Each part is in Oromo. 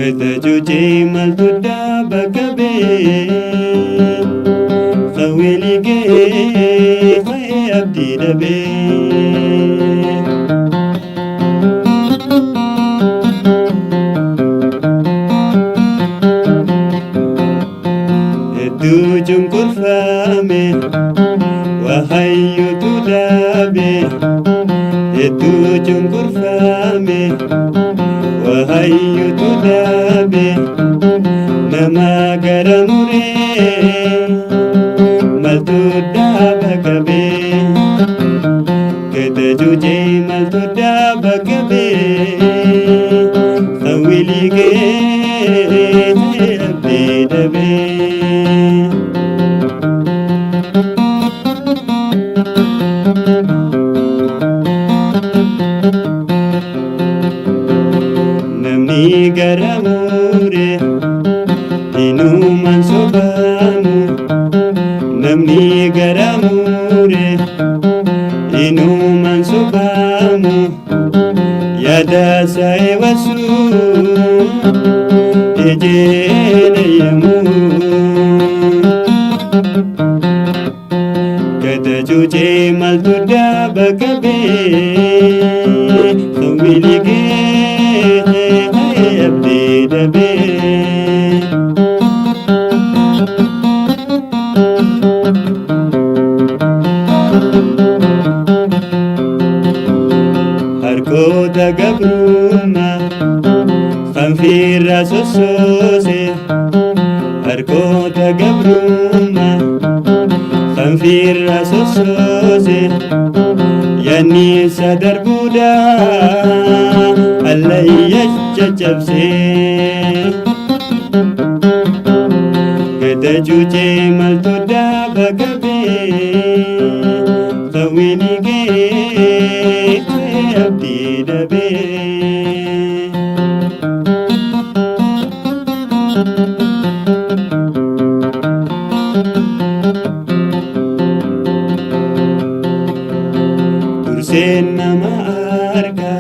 Gatajuji maltuda bagabe Sawilige Khay abdi dabe Edu jungkur fame Wahayu tudabe Edu jungkur fame Wahayu tudabe Nama garamure Maltuda bagabe Gatajuji maltuda bagabe Sawilige abdi dabe Namni garamure inuman sobamu Namni garamure inuman sobamu Yada saya wasu ejena yamu Gatajuji maltuda bagabe Sawilige abdi dabe Harkota gabruma Sanfirra sosose Harkota gabruma Sanfirra sosose Yani sadar buda Allayya jajabse Gatajuji maltuda bagabe Sawilige abdi dabe Dursen nama arga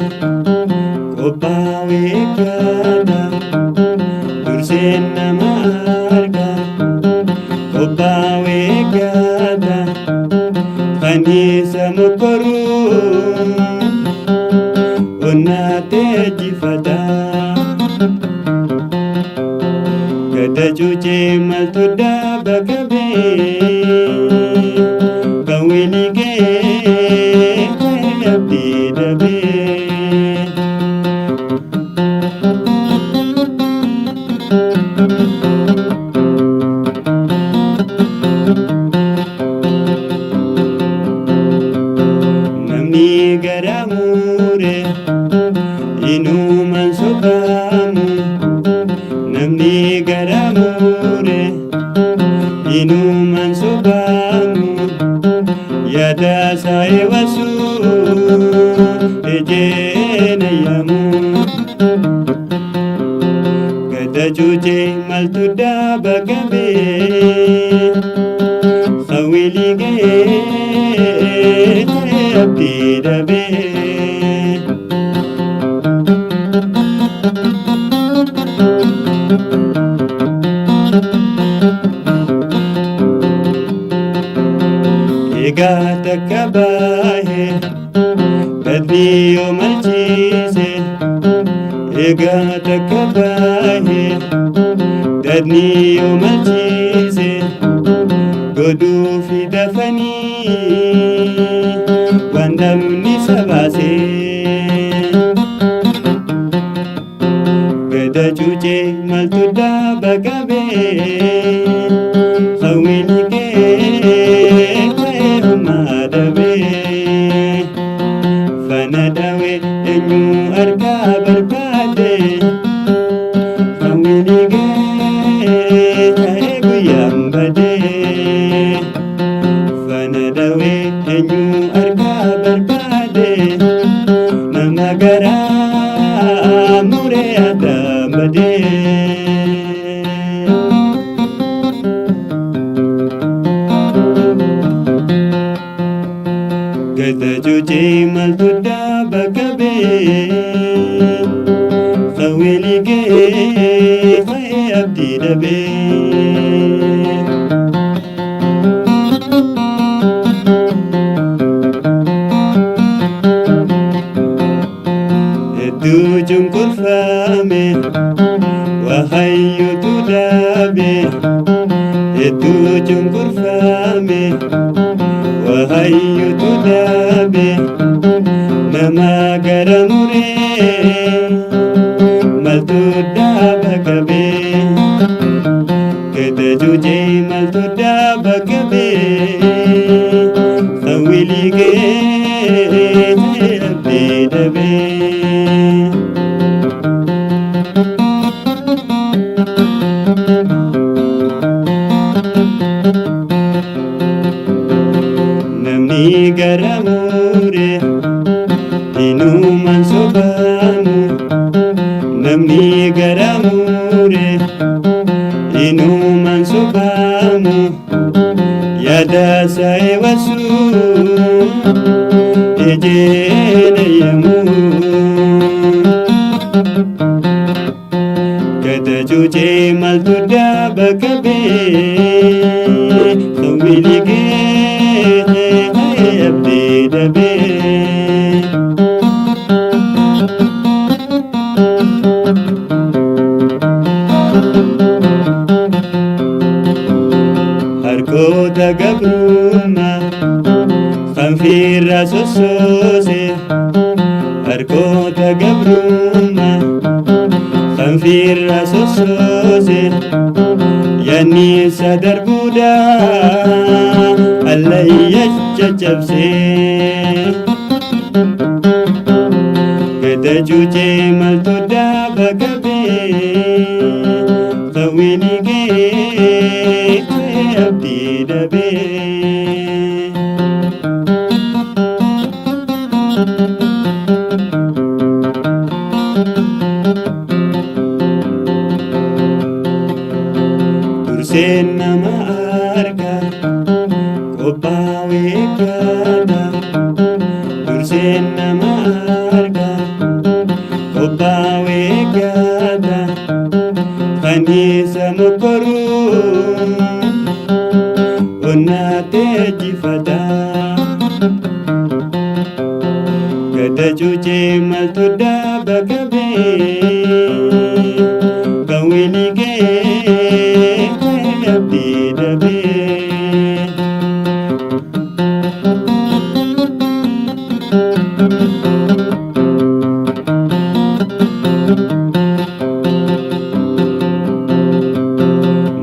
Kopawe gada Dursen nama arga Kopawe gada Kanisa mukoru Onate jifada Gatajuji maltuda bagabe Sawilige abdi dabe Namni garamure inuman sobamu Namni garamure inuman sobamu Yada saya wasu ejena yamu Gatajuji maltuda bagabe Sawilige abdi dabe Ega takabahe Tadbiyo malchise Ega takabahe Tadniyo malchise Godu fidafani Wandamni sabase Gatajuji maltuda bagabe Sawilige madabe Fanadawe enyu arga barbade Sawilige guyam bade Fanadawe enyu arga barbade Namagara mure adamade Gatajuji maltuda bagabe Sawilige abdii dhabee. Hedduu cunqurfame Waaqayyotu dhaabe. Hedduu cunqurfame Waaqayyotu dhaabe. Nama gara muree maaltu dhaaba qabee. Gada jujee maaltu dhaaba qabee. Sawwilii gee abdii dhabee. Namni gara muree inumaan sobamu. Namni gara muree inumaan sobamu. Yaada isaa eewasu ijeen ayyamu. Gada jujee maaltu dhaaba qabee. Sawwilii gee abdii dhabee. Harkoota gabrummaa kan firraa sossoose. Harkoota gabrummaa kan firraa sossoose. Yaadni isaa darbuudhaan hallayya caccabsee. Gada jujee maaltu dhaaba qabee. Sawwilii gee abdii dhabee. Durseen nama arga qophaa'ee eeggata. Durseen nama arga qophaa'ee eeggata. Kan isa mokkoruu onnaatee jifata. Gada jujee maaltu dhaaba qabee. Sawwilii gee abdii dhabee.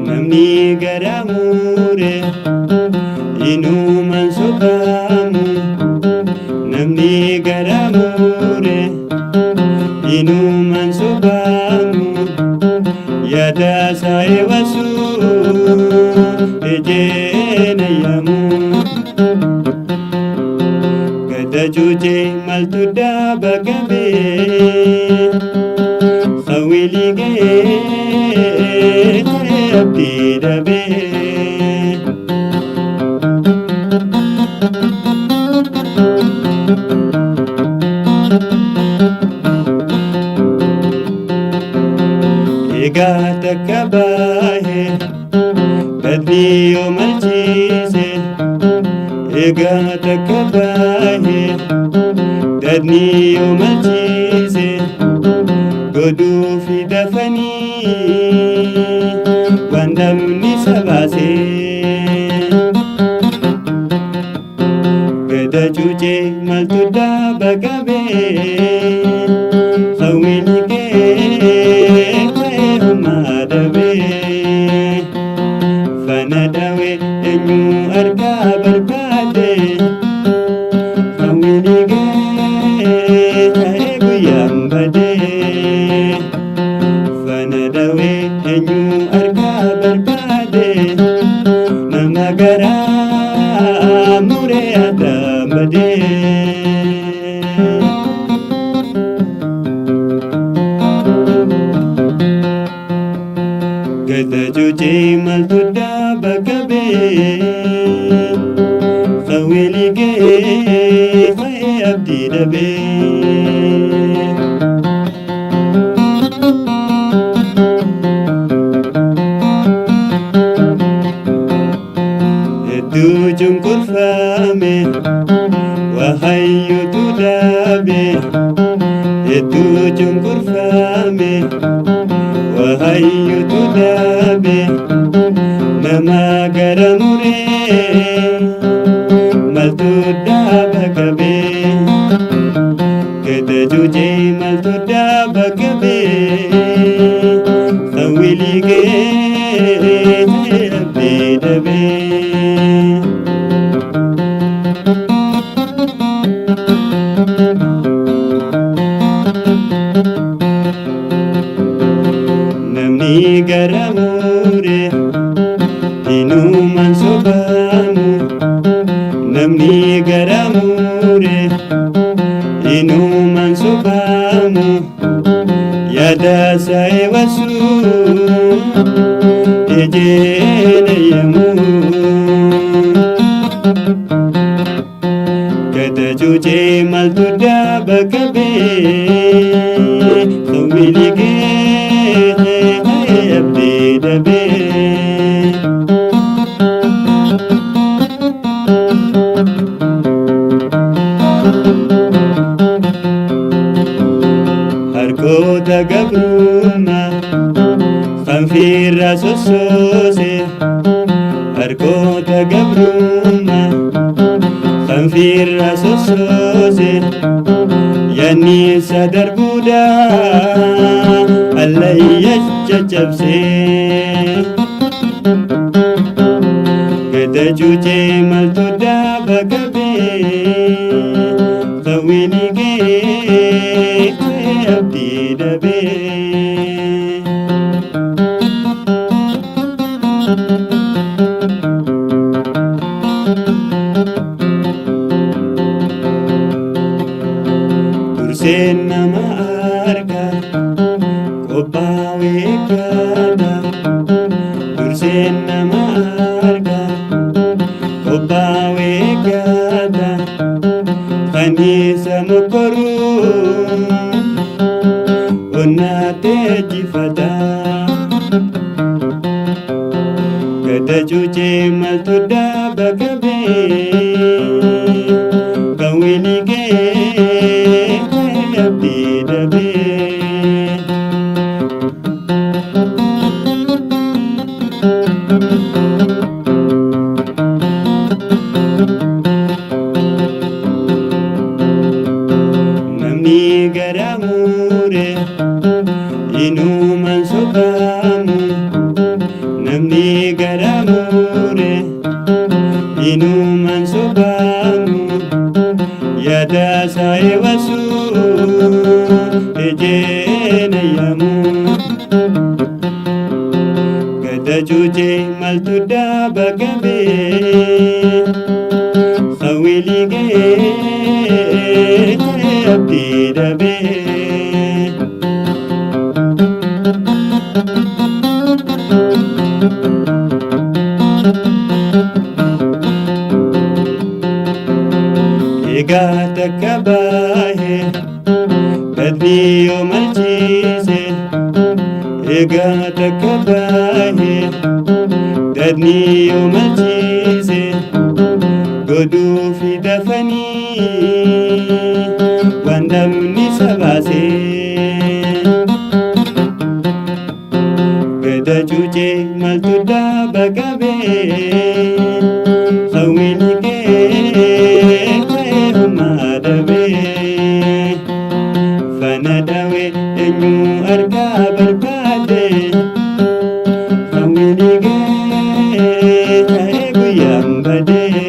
Namni gara muree inumaan sobamu. Namni gara muree inumaan sobamu. Yaada isaa eewasu ijeen ayyamu. Gada jujee maaltu dhaaba qabee. Sawwilii gee abdii dhabee. Egaa takka baay'ee dadbii yoo malchiise. Egaa takka baay'ee dadbii yoo malchiise. Godhuufi dafanii waan namni sabaasee. Gada jujee maaltu dhaaba qabee. Sawwilii gee humna dhabee. Fana dhawee eenyu argaa barbaade. Sawwilii gee ta'ee guyyaan badee. Fana hedduu cunqurfame wahayyutu dhabe nama gara muree maltu dhaaba qabe gada jujee maltu dhaaba qabe sawwiligee abdii dhabe. Namni gara muree inuman sobamu, namni gara muree inuman sobamu, yaada isaa wasu ejjeena yamu. Gada jujee maltu dhaaba qabe sawwiligee abdii dhabe. Harkoota gabrummaa kan firra sossoose, harkoota gabrummaa kan firra sossoose, yanniisa darbuudhaan allayya caccabsee. Gada jujee maltu dhaaba qabe sawwiligee abdii dhabe. Durseen nama arga qophaa'ee eeggata, durseen nama arga qophaa'ee eeggata, kan isa mokkoruu onnaatee jifata. Gada jujee maltu dhaaba qabe sawwiligee abdii dhabe. Namni gara muree inuman sobamu, namni gara muree inuman sobamu, yaada isaa wasu ejjeena yamu. Gada jujee maltu dhaaba qabe sawwiligee abdii dhabe. Egaa takka baay'ee badni yoo malchiise, egaa takka baay'ee badni yoo malchiise, godhuu fi dafanii waan namni sabaasee. Gada jujee maltu dhaaba qabe sawwiligee dhabe. Fana dhawe eenyu argaa barbaade sawwiligee ta'ee guyyaan badee.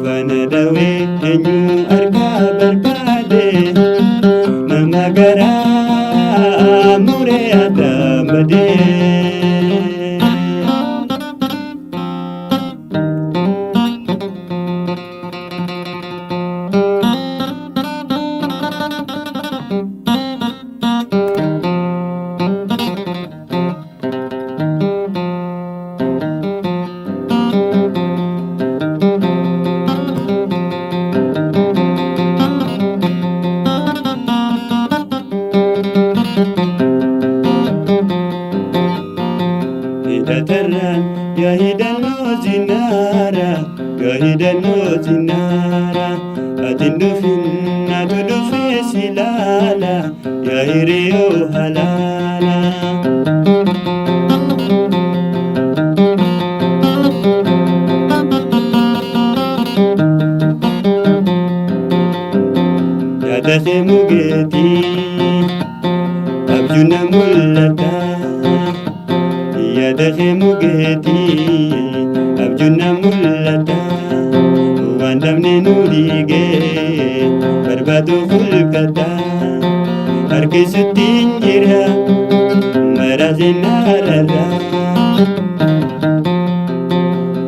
Fana dhawe eenyu argaa barbaade nama garaa muree addaan badee. silala ya hiriyo halala. Yadase mugeti abjuna mulata. Yadase mugeti abjuna mulata. Wandamne nulige barbadu fulkata. Harkisutin jira marazinarara.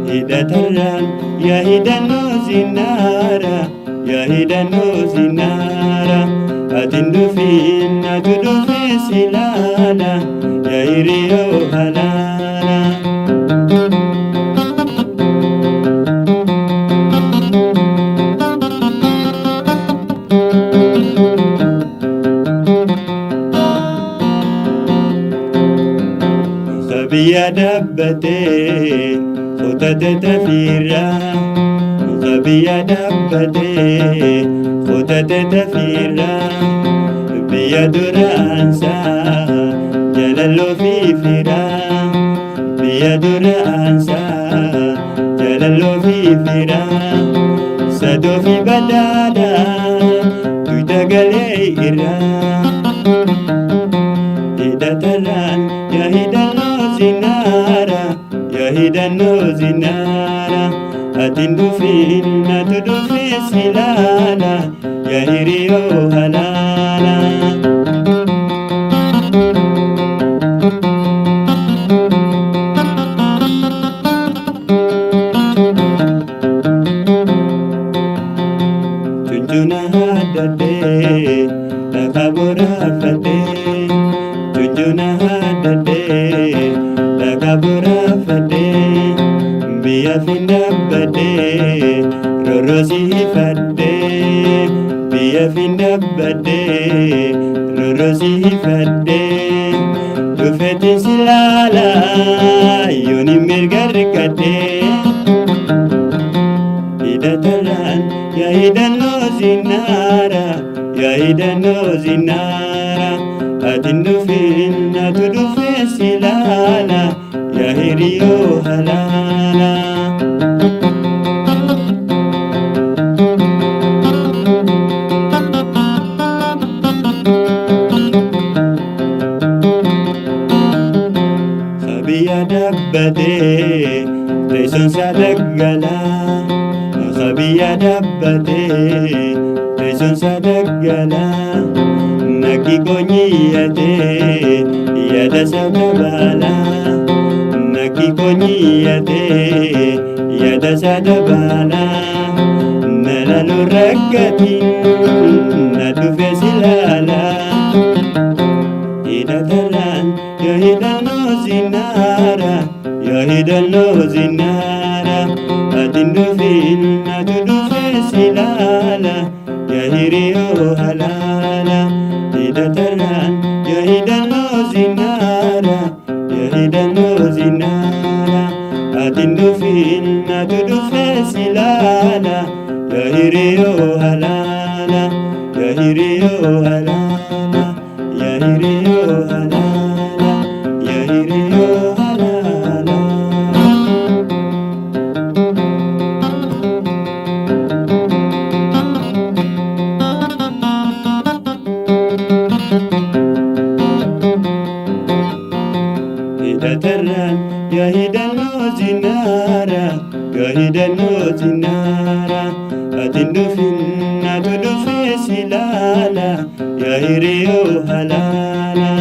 Hidataran ya hidano zinara, ya hidano zinara. Atindufin atudufi silala ya hiriyo halala. Sabiya dabbate khutata tafira. Sabiya dabbate khutata tafira. Biya duransa jalalo fi fira. Biya duransa jalalo fi fira. Sado fi badada tutagale ira. Hidataran ya hidano zinara, ya hidano zinara. Atindufin atudufi silala ya hiriyo halala. Tunjuna hadade lakabura fade. Tunjuna hadade lakabura fade. Biya finda bade rorosi fade. Biya finda bade rorosi fade. Dufeti silala yoni mirgar kade. Hidataran ya hidano zinara, ya hidano zinara. Atindufin atudufi silala ya hiriyo halala. Sabiya dabbate reson sadagala. Sabiya dabbate reson sadagala. Naki konyiyate yada sadabala. Naki konyiyate yada sadabala. Nalalu raggatin nadufe silala. Hidataran ya hidano zinara, ya hidano zinara. Atindufin atudufe silala ya hiriyo halala. Hidataran ya hidano zinara, ya hidano zinara. Atindufin atudufe silala ya hiriyo halala, ya hiriyo halala, ya hiriyo halala, ya hiriyo halala. Hidataran ya hidano zinara, ya hidano zinara. Atindufin atudufi silala ya hiriyo halala.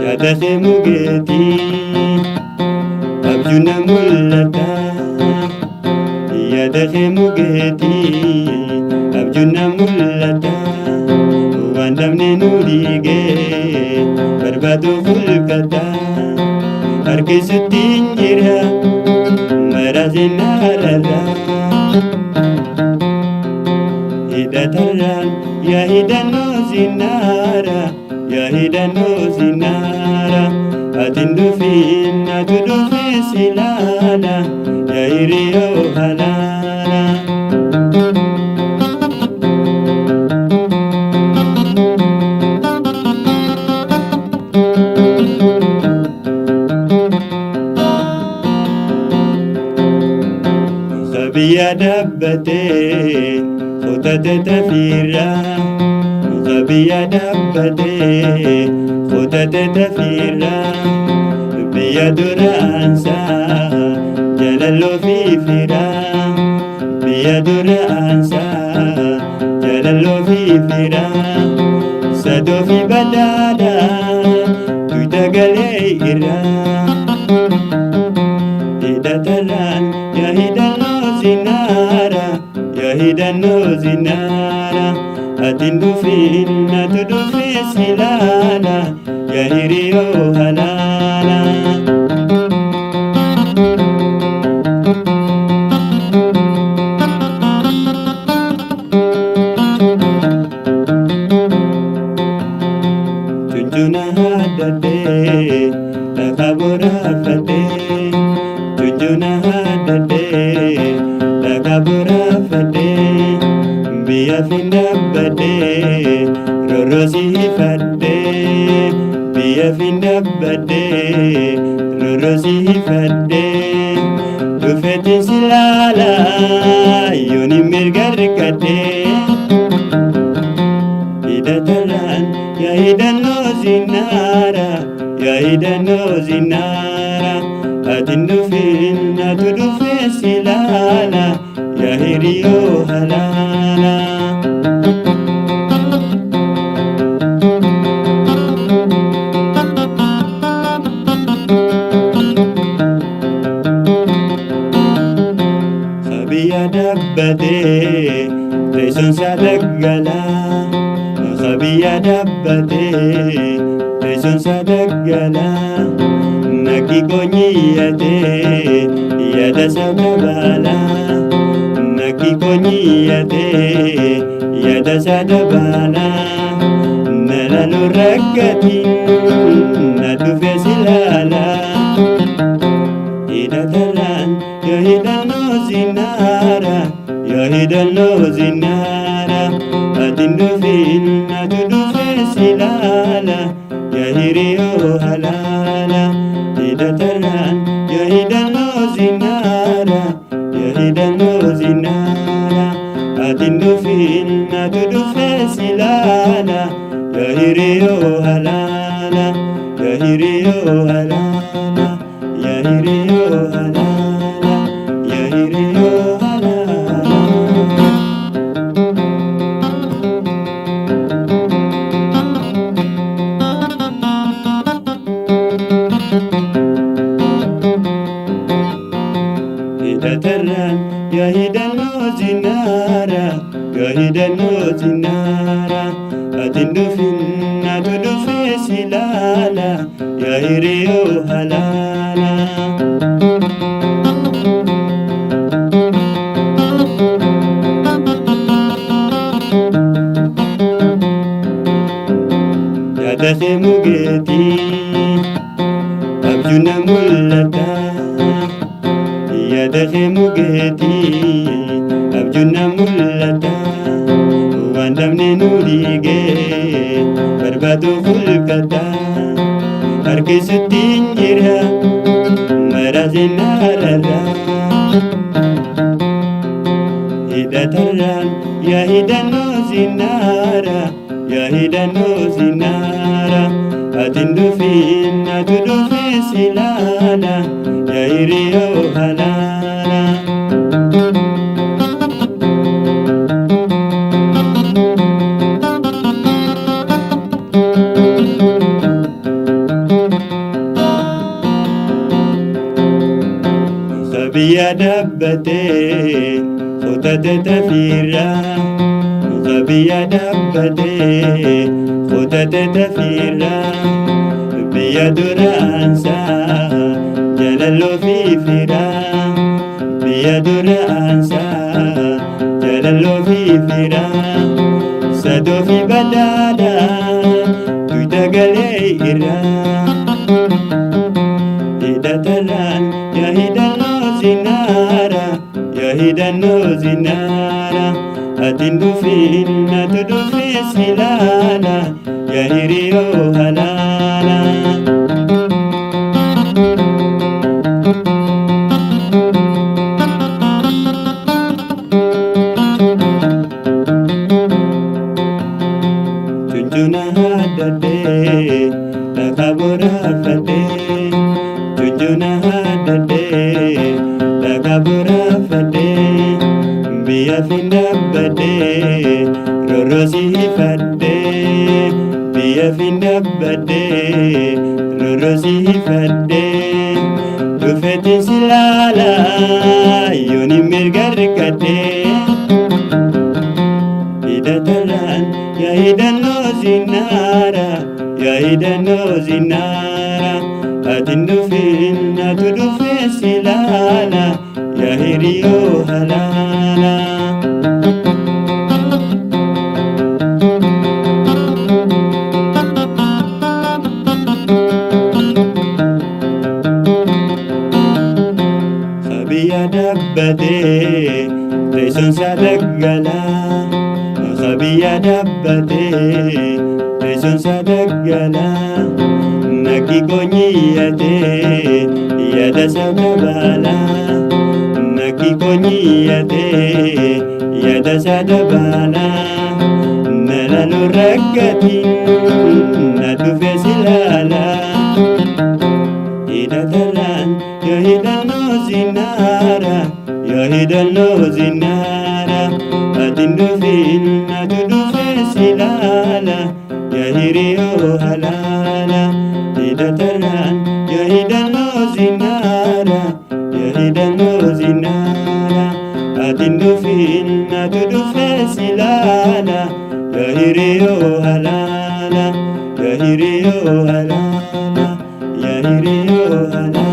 Yadase mugeti abjuna mulata. Yadase mugeti abjuna mulata. Wandamne nulige barbadu fulkata. Harkisutin jira marazinarara. Hidataran ya hidano zinara, ya hidano zinara. atin dhufin atu dhufe silaala yaa hiriyoo halaala. Biyya dhaabbatee footate tafiirraa biyya dhaabbatee footate tafiirraa biyya duraansaa jalaloo fi firaa biyya duraansaa jalaloo fi firaa sadoo fi badhaadhaa tuyta galee irraa hidhatarraan yaa hidhannoo zinara yaa hidhannoo zinara atin dhufin atu dhufe silaala yaa hiriyoo halaala. Junjuna haadhatee lafa boraafatee junjuna haadhatee lafa boraafatee biyya findabbadee rorrosifadhee biyya findabbadee rorrosifadhee dhufetti silaala yooni mirga rikkadhee hidhatarraan yaa hidhannoo zinara yaa hidhannoo zinara atin dhufin atu dhufe silaala yaa hiriyoo halaala. Biyya dhaabbatee teessonsa daggalaa biyya dhaabbatee teessonsa daggalaa nakki konyiyyatee yaada sabda baalaa nakki konyiyyatee yaada sabda baalaa nalalu rakkatiin na dhufe silaalaa hidhatarraan yaa hidhannoo zinara yaa hidhannoo zinara atin dhufin atu dhufe silaala yaa hiriyoo halaala. Hidhatarraan yaa hidhannoo zinara yaa hidhannoo zinara atin dhufin atu dhufe silaala yaa hiriyoo halaala yaa hiriyoo halaala yaa hiriyoo halaala yaa hiriyoo halaala. Hidhatarraan yaa hidhannoo zinara yaa hidhannoo zinara atin dhufin atu dhufe silaala yaa hiriyoo halaala. Yaadate mugeetii abjuuna mul'ata yaadate mugeetii abjuuna mul'ata waan dhabne nu dhiigee barbaadu fulkata harkisutti jira marazinararra hidhatarraan yaa hidhannoo zinara yaa hidhannoo zinara atin dhufin atu dhufe silaala yaa hiriyoo halaala. Biyya dhaabbatee footate tafiirraa biyya dhaabbatee footate tafiirraa biyya duraansaa jalaloo fi firaa biyya duraansaa jalaloo fi firaa sadoo fi badhaadhaa tuyta galee irraa hidhatalaan yaa hidhannoo zinaara yaa hidhannoo zinaara atiin dhufiin natu dhufee si laala yaa hiriyoo halaala. Junjuna hadadee lafa boraafadee junjuna hadadee lafa boraafadee biyya findabbadee rorroosifadee biyya findabbadee rorroosifadee dhufeetiin si laala yooni mirga hirkadee hidhatalaan yaa hidhannoo zinaara yaa hidhannoo zinaara atiin dhufiin natu dhufee si laala yaa hiriyoo halaala. Sabiyya dabbadee teessoon isaa daggalaa Sabiyya dabbadee teessoon isaa daggalaa nakki koonyiyyatee yaada isaa dabaalaa nakki koonyiyyatee yaada isaa dabaalaa nalaloo rakkatiin na dhufee si laalaa hidhatalaan yaa hidhannoo zinaara yaa hidhannoo zinaara atiin dhufiin natu dhufee si laala yaa hiriyoo halaala. Hidhatalaan yaa hidhannoo zinaara yaa hidhannoo zinaara atiin dhufiin natu dhufee si laala yaa hiriyoo halaala yaa hiriyoo halaala yaa hiriyoo halaala.